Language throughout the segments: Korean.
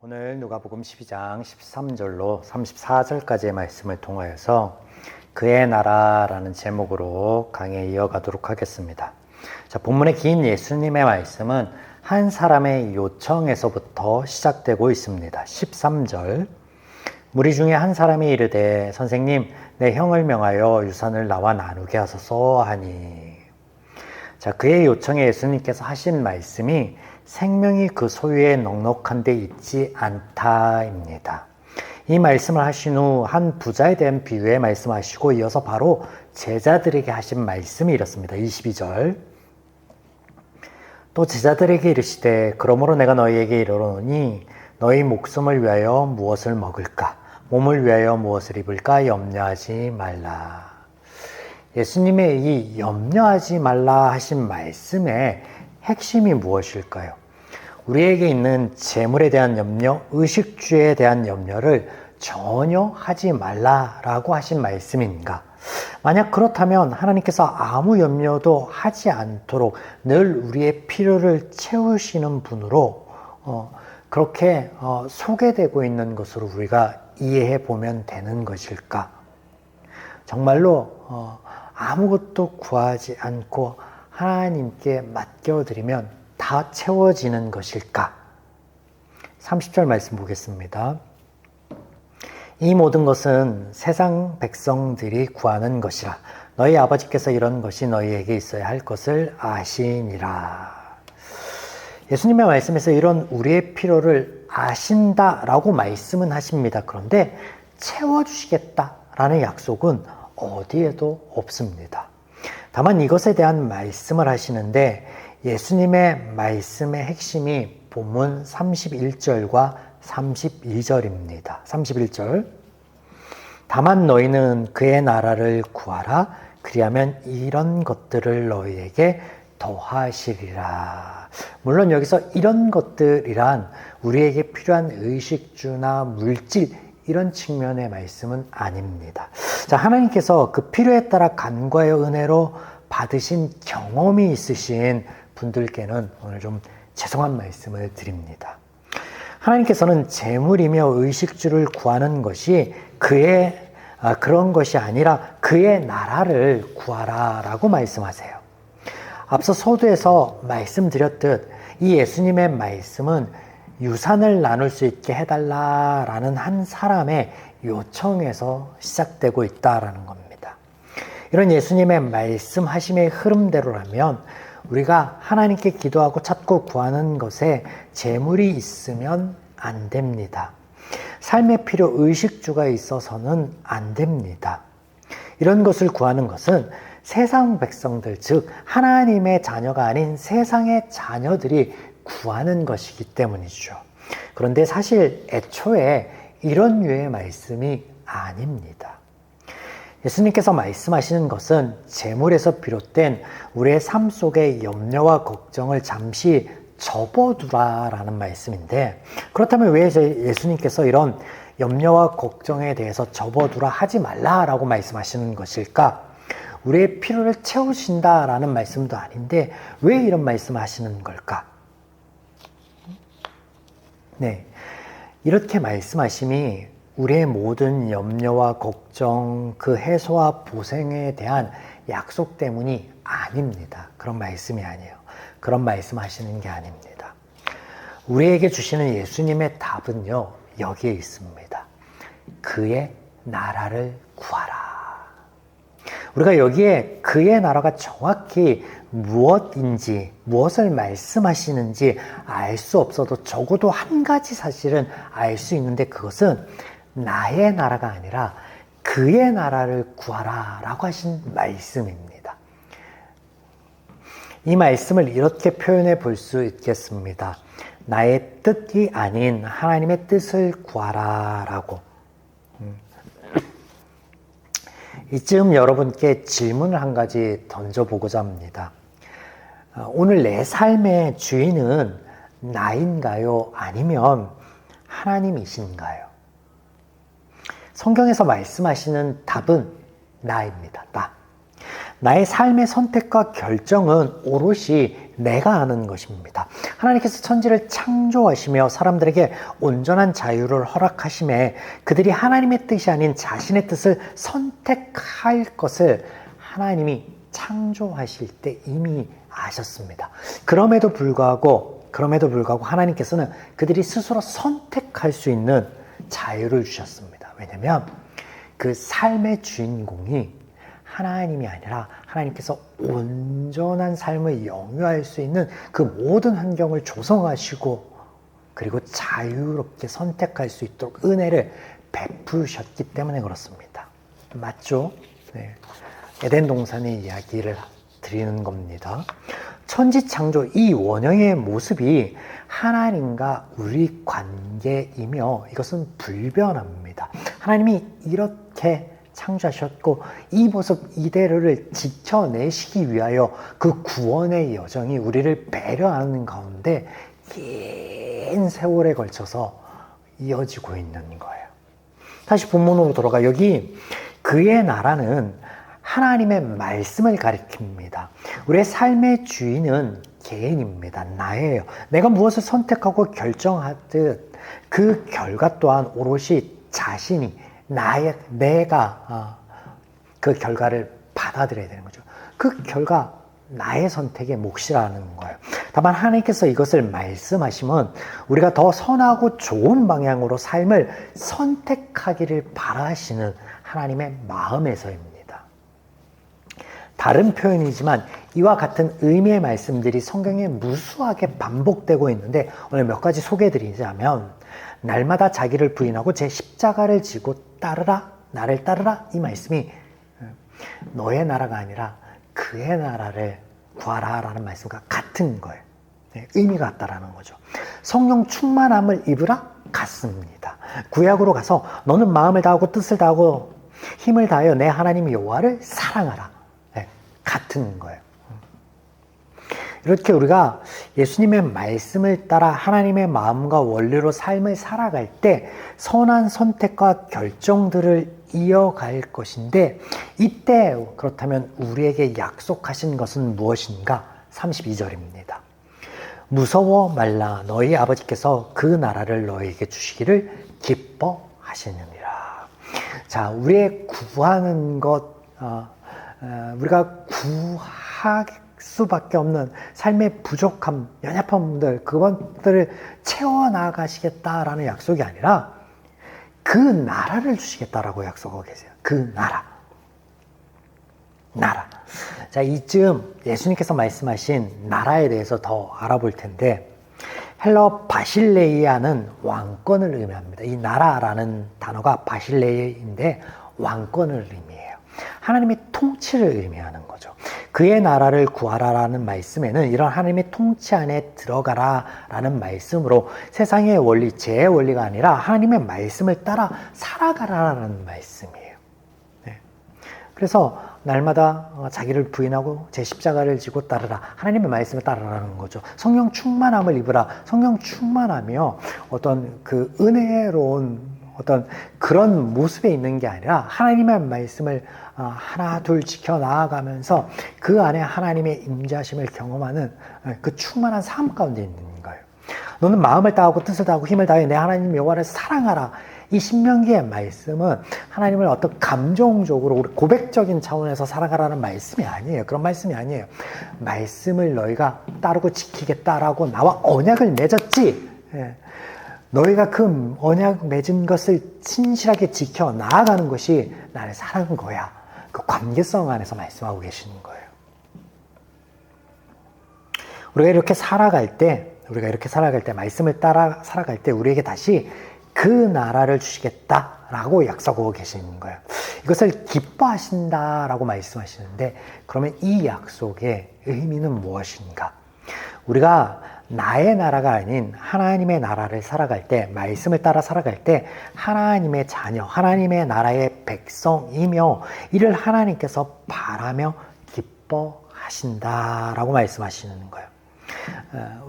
오늘 누가복음 12장 13절로 34절까지의 말씀을 통하여서 그의 나라라는 제목으로 강의에 이어가도록 하겠습니다. 자, 본문의 긴 예수님의 말씀은 한 사람의 요청에서부터 시작되고 있습니다. 13절 무리 중에 한 사람이 이르되 선생님 내 형을 명하여 유산을 나와 나누게 하소서 하니. 자, 그의 요청에 예수님께서 하신 말씀이 생명이 그 소유에 넉넉한 데 있지 않다입니다. 이 말씀을 하신 후 한 부자에 대한 비유에 말씀하시고 이어서 바로 제자들에게 하신 말씀이 이렇습니다. 22절 또 제자들에게 이르시되 그러므로 내가 너희에게 이르노니 너희 목숨을 위하여 무엇을 먹을까 몸을 위하여 무엇을 입을까 염려하지 말라. 예수님의 이 염려하지 말라 하신 말씀의 핵심이 무엇일까요? 우리에게 있는 재물에 대한 염려, 의식주에 대한 염려를 전혀 하지 말라라고 하신 말씀인가? 만약 그렇다면 하나님께서 아무 염려도 하지 않도록 늘 우리의 필요를 채우시는 분으로 그렇게 소개되고 있는 것으로 우리가 이해해 보면 되는 것일까? 정말로 아무것도 구하지 않고 하나님께 맡겨드리면 다 채워지는 것일까? 30절 말씀 보겠습니다. 이 모든 것은 세상 백성들이 구하는 것이라 너희 아버지께서 이런 것이 너희에게 있어야 할 것을 아시니라. 예수님의 말씀에서 이런 우리의 필요를 아신다라고 말씀은 하십니다. 그런데 채워주시겠다라는 약속은 어디에도 없습니다. 다만 이것에 대한 말씀을 하시는데 예수님의 말씀의 핵심이 본문 31절과 32절입니다. 31절 다만 너희는 그의 나라를 구하라 그리하면 이런 것들을 너희에게 더하시리라. 물론 여기서 이런 것들이란 우리에게 필요한 의식주나 물질 이런 측면의 말씀은 아닙니다. 자, 하나님께서 그 필요에 따라 간과의 은혜로 받으신 경험이 있으신 분들께는 오늘 좀 죄송한 말씀을 드립니다. 하나님께서는 재물이며 의식주를 구하는 것이 그런 것이 아니라 그의 나라를 구하라라고 말씀하세요. 앞서 서두에서 말씀드렸듯 이 예수님의 말씀은 유산을 나눌 수 있게 해달라라는 한 사람의 요청에서 시작되고 있다라는 겁니다. 이런 예수님의 말씀하심의 흐름대로라면 우리가 하나님께 기도하고 찾고 구하는 것에 재물이 있으면 안 됩니다. 삶의 필요 의식주가 있어서는 안 됩니다. 이런 것을 구하는 것은 세상 백성들, 즉 하나님의 자녀가 아닌 세상의 자녀들이 구하는 것이기 때문이죠. 그런데 사실 애초에 이런 류의 말씀이 아닙니다. 예수님께서 말씀하시는 것은 재물에서 비롯된 우리의 삶 속의 염려와 걱정을 잠시 접어두라라는 말씀인데 그렇다면 왜 예수님께서 이런 염려와 걱정에 대해서 접어두라 하지 말라라고 말씀하시는 것일까? 우리의 필요를 채우신다라는 말씀도 아닌데 왜 이런 말씀을 하시는 걸까? 네, 이렇게 말씀하심이 우리의 모든 염려와 걱정, 그 해소와 보생에 대한 약속 때문이 아닙니다. 그런 말씀이 아니에요. 그런 말씀 하시는 게 아닙니다. 우리에게 주시는 예수님의 답은요, 여기에 있습니다. 그의 나라를 구하라. 우리가 여기에 그의 나라가 정확히 무엇인지, 무엇을 말씀하시는지 알 수 없어도 적어도 한 가지 사실은 알 수 있는데 그것은 나의 나라가 아니라 그의 나라를 구하라 라고 하신 말씀입니다. 이 말씀을 이렇게 표현해 볼 수 있겠습니다. 나의 뜻이 아닌 하나님의 뜻을 구하라 라고. 이쯤 여러분께 질문을 한 가지 던져보고자 합니다. 오늘 내 삶의 주인은 나인가요? 아니면 하나님이신가요? 성경에서 말씀하시는 답은 나입니다. 나의 삶의 선택과 결정은 오롯이 내가 아는 것입니다. 하나님께서 천지를 창조하시며 사람들에게 온전한 자유를 허락하심에 그들이 하나님의 뜻이 아닌 자신의 뜻을 선택할 것을 하나님이 창조하실 때 이미 아셨습니다. 그럼에도 불구하고 하나님께서는 그들이 스스로 선택할 수 있는 자유를 주셨습니다. 왜냐하면 그 삶의 주인공이 하나님이 아니라 하나님께서 온전한 삶을 영유할 수 있는 그 모든 환경을 조성하시고 그리고 자유롭게 선택할 수 있도록 은혜를 베푸셨기 때문에 그렇습니다. 맞죠? 네. 에덴 동산의 이야기를 드리는 겁니다. 천지창조 이 원형의 모습이 하나님과 우리 관계이며 이것은 불변합니다. 하나님이 이렇게 창조하셨고 이 모습 이대로를 지켜내시기 위하여 그 구원의 여정이 우리를 배려하는 가운데 긴 세월에 걸쳐서 이어지고 있는 거예요. 다시 본문으로 돌아가 여기 그의 나라는 하나님의 말씀을 가리킵니다. 우리의 삶의 주인은 개인입니다. 나예요. 내가 무엇을 선택하고 결정하듯 그 결과 또한 오롯이 자신이 내가 그 결과를 받아들여야 되는 거죠. 그 결과 나의 선택의 몫이라는 거예요. 다만 하나님께서 이것을 말씀하시면 우리가 더 선하고 좋은 방향으로 삶을 선택하기를 바라시는 하나님의 마음에서입니다. 다른 표현이지만 이와 같은 의미의 말씀들이 성경에 무수하게 반복되고 있는데 오늘 몇 가지 소개해드리자면 날마다 자기를 부인하고 제 십자가를 지고 따르라, 나를 따르라 이 말씀이 너의 나라가 아니라 그의 나라를 구하라 라는 말씀과 같은 거예요. 의미가 같다라는 거죠. 성령 충만함을 입으라 같습니다. 구약으로 가서 너는 마음을 다하고 뜻을 다하고 힘을 다하여 내 하나님 여호와를 사랑하라. 같은 거예요. 이렇게 우리가 예수님의 말씀을 따라 하나님의 마음과 원리로 삶을 살아갈 때 선한 선택과 결정들을 이어갈 것인데 이때 그렇다면 우리에게 약속하신 것은 무엇인가? 32절입니다. 무서워 말라 너희 아버지께서 그 나라를 너희에게 주시기를 기뻐하시느니라. 자, 우리의 구하는 것 우리가 구할 수밖에 없는 삶의 부족함, 연약함들 그것들을 채워나가시겠다라는 약속이 아니라 그 나라를 주시겠다라고 약속하고 계세요. 그 나라. 자, 이쯤 예수님께서 말씀하신 나라에 대해서 더 알아볼 텐데 헬러 바실레이아는 왕권을 의미합니다. 이 나라라는 단어가 바실레이인데 왕권을 의미해요. 하나님의 통치를 의미하는 거죠. 그의 나라를 구하라라는 말씀에는 이런 하나님의 통치 안에 들어가라라는 말씀으로 세상의 원리, 제 원리가 아니라 하나님의 말씀을 따라 살아가라라는 말씀이에요. 네. 그래서 날마다 자기를 부인하고 제 십자가를 지고 따르라. 하나님의 말씀을 따르라는 거죠. 성령 충만함을 입으라. 성령 충만하며 어떤 그 은혜로운 어떤 그런 모습에 있는 게 아니라 하나님의 말씀을 하나 둘 지켜 나아가면서 그 안에 하나님의 임재하심을 경험하는 그 충만한 삶 가운데 있는 거예요. 너는 마음을 다하고 뜻을 다하고 힘을 다해 내 하나님 여호와를 사랑하라. 이 신명기의 말씀은 하나님을 어떤 감정적으로 우리 고백적인 차원에서 살아가라는 말씀이 아니에요. 그런 말씀이 아니에요. 말씀을 너희가 따르고 지키겠다라고 나와 언약을 맺었지. 너희가 그 언약 맺은 것을 진실하게 지켜 나아가는 것이 나를 사랑한 거야. 그 관계성 안에서 말씀하고 계시는 거예요. 우리가 이렇게 살아갈 때 말씀을 따라 살아갈 때 우리에게 다시 그 나라를 주시겠다라고 약속하고 계시는 거예요. 이것을 기뻐하신다라고 말씀하시는데 그러면 이 약속의 의미는 무엇인가? 우리가 나의 나라가 아닌 하나님의 나라를 살아갈 때, 말씀을 따라 살아갈 때 하나님의 자녀, 하나님의 나라의 백성이며 이를 하나님께서 바라며 기뻐하신다라고 말씀하시는 거예요.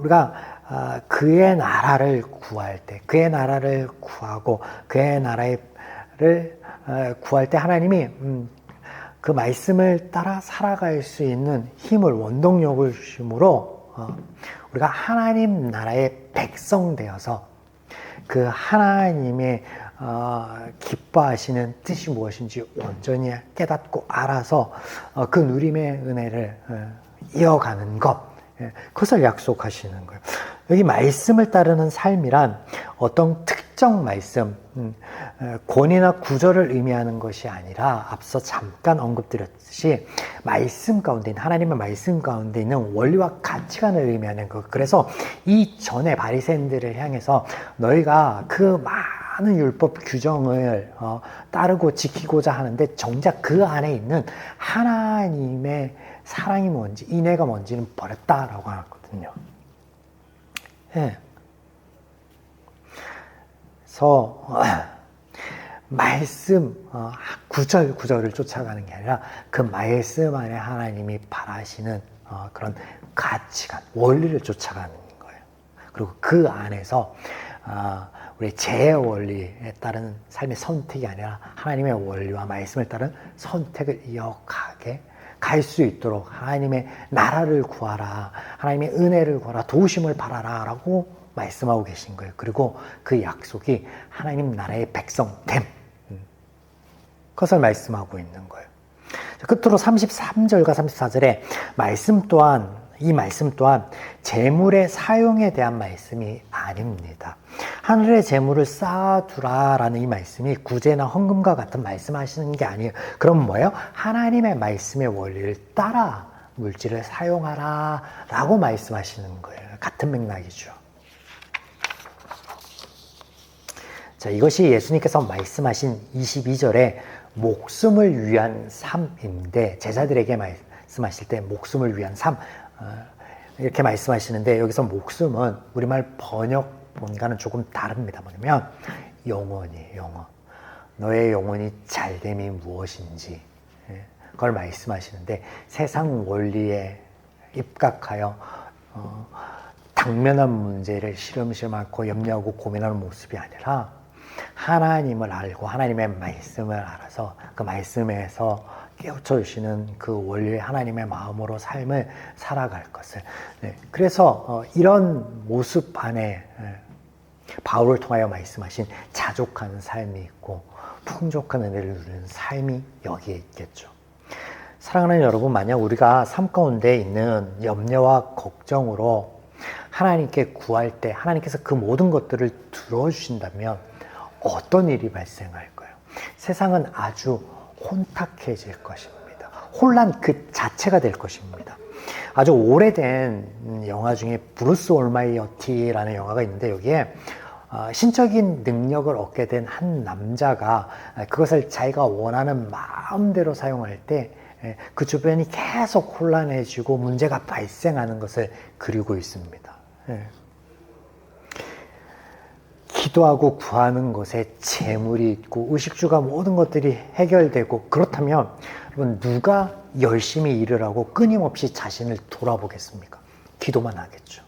우리가 그의 나라를 구할 때, 그의 나라를 구하고 그의 나라를 구할 때 하나님이 그 말씀을 따라 살아갈 수 있는 힘을, 원동력을 주심으로 우리가 하나님 나라의 백성 되어서 그 하나님의 기뻐하시는 뜻이 무엇인지 온전히 깨닫고 알아서 그 누림의 은혜를 이어가는 것, 그것을 약속하시는 거예요. 여기 말씀을 따르는 삶이란 어떤 특정 말씀, 권위나 구절을 의미하는 것이 아니라 앞서 잠깐 언급드렸듯이 말씀 가운데 있는, 하나님의 말씀 가운데 있는 원리와 가치관을 의미하는 것. 그래서 이전에 바리새인들을 향해서 너희가 그 많은 율법 규정을 따르고 지키고자 하는데 정작 그 안에 있는 하나님의 사랑이 뭔지, 인애가 뭔지는 버렸다라고 하거든요. 예. 그래서 말씀 구절을 쫓아가는 게 아니라 그 말씀 안에 하나님이 바라시는 그런 가치관, 원리를 쫓아가는 거예요. 그리고 그 안에서 우리 제 원리에 따른 삶의 선택이 아니라 하나님의 원리와 말씀을 따른 선택을 이어가게 갈 수 있도록 하나님의 나라를 구하라, 하나님의 은혜를 구하라, 도우심을 바라라 라고 말씀하고 계신 거예요. 그리고 그 약속이 하나님 나라의 백성됨, 그것을 말씀하고 있는 거예요. 끝으로 33절과 34절에 이 말씀 또한 재물의 사용에 대한 말씀이 아닙니다. 하늘의 재물을 쌓아두라라는 이 말씀이 구제나 헌금과 같은 말씀하시는 게 아니에요. 그럼 뭐예요? 하나님의 말씀의 원리를 따라 물질을 사용하라 라고 말씀하시는 거예요. 같은 맥락이죠. 자, 이것이 예수님께서 말씀하신 22절에 목숨을 위한 삶인데, 제자들에게 말씀하실 때 목숨을 위한 삶 이렇게 말씀하시는데, 여기서 목숨은 우리말 번역본과는 조금 다릅니다. 뭐냐면 영혼이에요. 영혼. 너의 영혼이 잘됨이 무엇인지 그걸 말씀하시는데, 세상 원리에 입각하여 당면한 문제를 시름시름 앓고 염려하고 고민하는 모습이 아니라 하나님을 알고 하나님의 말씀을 알아서 그 말씀에서 깨우쳐 주시는 그 원리의 하나님의 마음으로 삶을 살아갈 것을. 그래서 이런 모습 안에 바울을 통하여 말씀하신 자족하는 삶이 있고 풍족한 은혜를 누리는 삶이 여기에 있겠죠. 사랑하는 여러분, 만약 우리가 삶 가운데 있는 염려와 걱정으로 하나님께 구할 때 하나님께서 그 모든 것들을 들어주신다면 어떤 일이 발생할까요? 세상은 아주 혼탁해질 것입니다. 혼란 그 자체가 될 것입니다. 아주 오래된 영화 중에 브루스 올마이어티라는 영화가 있는데, 여기에 신적인 능력을 얻게 된 한 남자가 그것을 자기가 원하는 마음대로 사용할 때 그 주변이 계속 혼란해지고 문제가 발생하는 것을 그리고 있습니다. 기도하고 구하는 것에 재물이 있고 의식주가 모든 것들이 해결되고, 그렇다면 여러분, 누가 열심히 일을 하고 끊임없이 자신을 돌아보겠습니까? 기도만 하겠죠.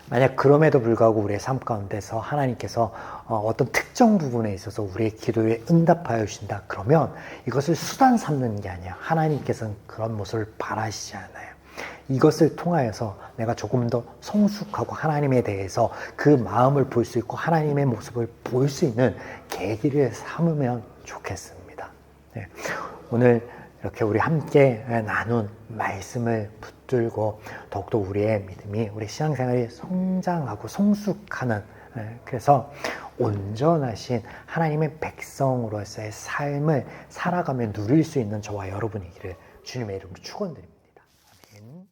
만약 그럼에도 불구하고 우리의 삶 가운데서 하나님께서 어떤 특정 부분에 있어서 우리의 기도에 응답하여 주신다, 그러면 이것을 수단 삼는 게 아니야. 하나님께서는 그런 모습을 바라시지 않아요. 이것을 통하여서 내가 조금 더 성숙하고 하나님에 대해서 그 마음을 볼 수 있고 하나님의 모습을 볼 수 있는 계기를 삼으면 좋겠습니다. 오늘 이렇게 우리 함께 나눈 말씀을 붙들고 더욱더 우리의 믿음이, 우리 신앙생활이 성장하고 성숙하는, 그래서 온전하신 하나님의 백성으로서의 삶을 살아가며 누릴 수 있는 저와 여러분이기를 주님의 이름으로 축원드립니다. 아멘.